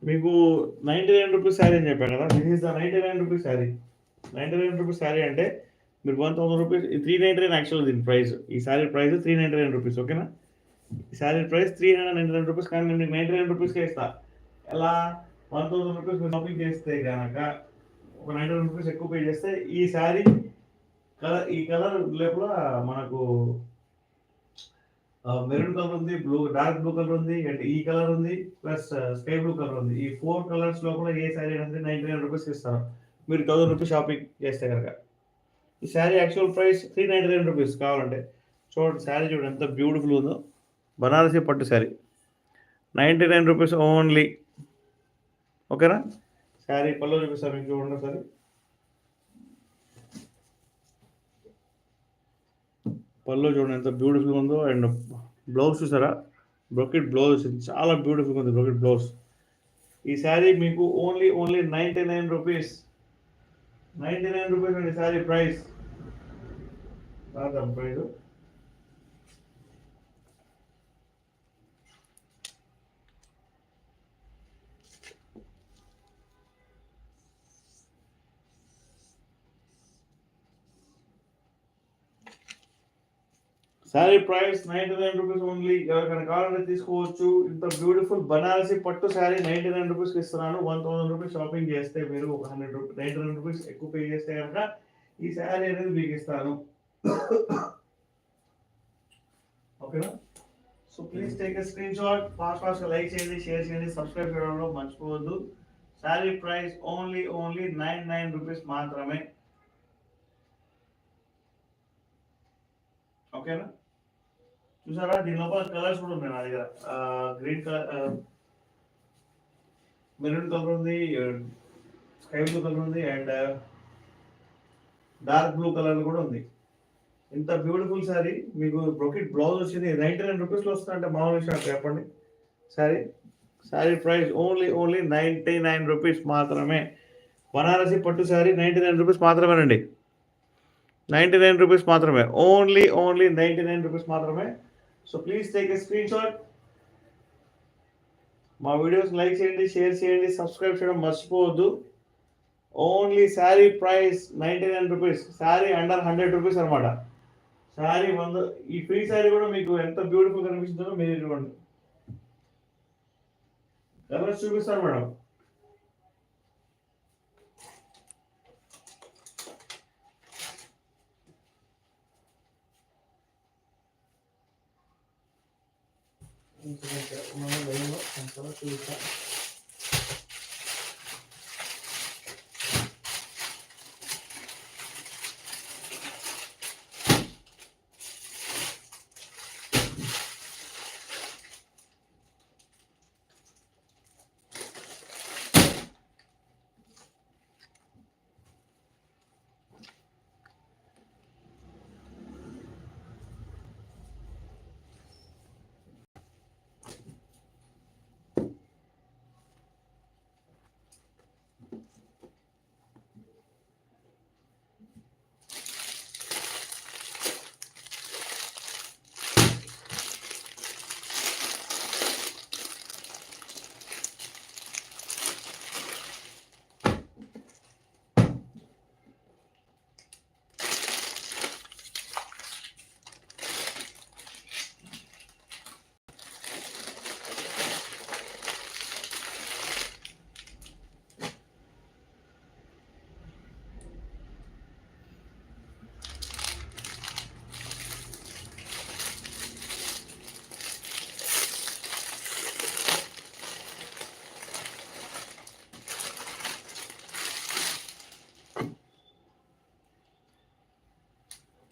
మీకు 99 రూపీస్ శారీ అని చెప్పాను కదా, this is the 99 rupees sari. 99 rupees sari అంటే మీరు 1000 రూపీస్, 399 యాక్చువల్ దీని ప్రైస్. ఈ శారీ ప్రైస్ 399 రూపీస్, ఓకేనా. ఈ శారీ ప్రైస్ 399 రూపీస్, కానీ నేను మీకు 99 రూపీస్కే ఇస్తా. ఎలా? 1000 రూపీస్ మీరు షాపింగ్ చేస్తే కనుక ఒక 99 రూపీస్ ఎక్కువ పే చేస్తే ఈ శారీ కలర్, ఈ కలర్ లోపల మనకు మెరూన్ కలర్ ఉంది, డార్క్ బ్లూ కలర్ ఉంది, అండ్ ఈ కలర్ ఉంది, ప్లస్ స్కై బ్లూ కలర్ ఉంది. ఈ 4 కలర్స్ లోపల ఏ శారీ అనేది 99 రూపీస్ ఇస్తారు మీరు 1000 రూపీస్ షాపింగ్ చేస్తే కనుక. ఈ శారీ యాక్చువల్ ప్రైస్ 399 రూపీస్. కావాలంటే చూడండి, శారీ చూడండి ఎంత బ్యూటిఫుల్ ఉందో. బనారసి పట్టు శారీ 99 రూపీస్ ఓన్లీ, ఓకేనా. శారీ పళ్ళు చూపిస్తారు మీకు, చూడండి ఒకసారి. పళ్ళు చూడండి ఎంత బ్యూటిఫుల్ ఉందో. అండ్ బ్లౌజ్ చూసారా, బ్రొకెట్ బ్లౌజ్, చాలా బ్యూటిఫుల్ ఉంది బ్రొకెట్ బ్లౌజ్. ఈ శారీ మీకు ఓన్లీ 99 రూపీస్. 99 రూపీస్ అండి sari price. Price sari price 99 rupees only. ఎవరికైనా కావాలంటే తీసుకోవచ్చు. ఇంత బ్యూటిఫుల్ బనారసి పట్టు శారీ 99 రూపీస్కి ఇస్తున్నాను. 1000 రూపీస్ షాపింగ్ చేస్తే మీరు ఒక 100 రూపీస్, 99 రూపీస్ ఎక్కువ పే చేస్తే కనుక ఈ శారీ అనేది మీకు ఇస్తాను, ఓకేనా. So please take a screen shot, fast like చేయండి, షేర్ చేయండి, సబ్స్క్రైబ్ చేయడంలో మర్చిపోవద్దు. శారీ ప్రైస్ ఓన్లీ 99 రూపీస్ మాత్రమే, ఓకేనా. చూసారా, దీని లోపల కలర్స్ కూడా ఉన్నాయి నా దగ్గర. గ్రీన్ కలర్, మెరూన్ కలర్ ఉంది, స్కై బ్లూ కలర్ ఉంది, అండ్ డార్క్ బ్లూ కలర్ కూడా ఉంది. ఇంత బ్యూటిఫుల్ శారీ మీకు బ్రొకెట్ బ్లౌజ్ వచ్చింది 99 రూపీస్లో వస్తుందంటే మామూలు విషయం చెప్పండి. శారీ ప్రైస్ ఓన్లీ 99 రూపీస్ మాత్రమే. బనారసి పట్టు శారీ 99 రూపీస్ మాత్రమేనండి. 99 రూపీస్ మాత్రమే, ఓన్లీ 99 రూపీస్ మాత్రమే. So please take a screen shot. మా వీడియోస్ లైక్ చేయండి, షేర్ చేయండి, సబ్స్క్రైబ్ చేయడం మర్చిపోవద్దు. Only sari price 99 rupees. Sari under 100 rupees అనమాట. శారీ 100. ఈ ఫ్రీ శారీ కూడా మీకు ఎంత బ్యూటిఫుల్ కనిపిస్తుందో మీరు చూడండి. కలర్స్ చూపిస్తారు మేడం. చూపిస్తా.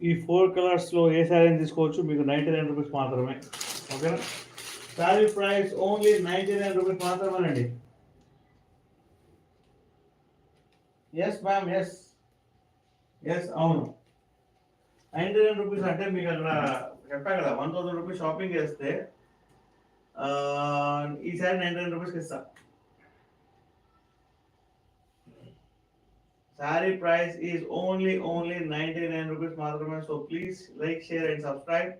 ఈ 4 కలర్స్లో ఏ శారీ తీసుకోవచ్చు, మీకు 99 రూపీస్ మాత్రమే, ఓకేనా. శారీ ప్రైస్ ఓన్లీ 99 రూపీస్ మాత్రమేనండి. ఎస్ మ్యామ్, ఎస్ అవును. 99 రూపీస్ అంటే మీకు అక్కడ చెప్పా కదా, 1000 రూపీస్ షాపింగ్ చేస్తే ఈ శారీ 99 రూపీస్కి ఇస్తా. Saree price is only 99 rupees మాత్రమే. So please like, share and subscribe.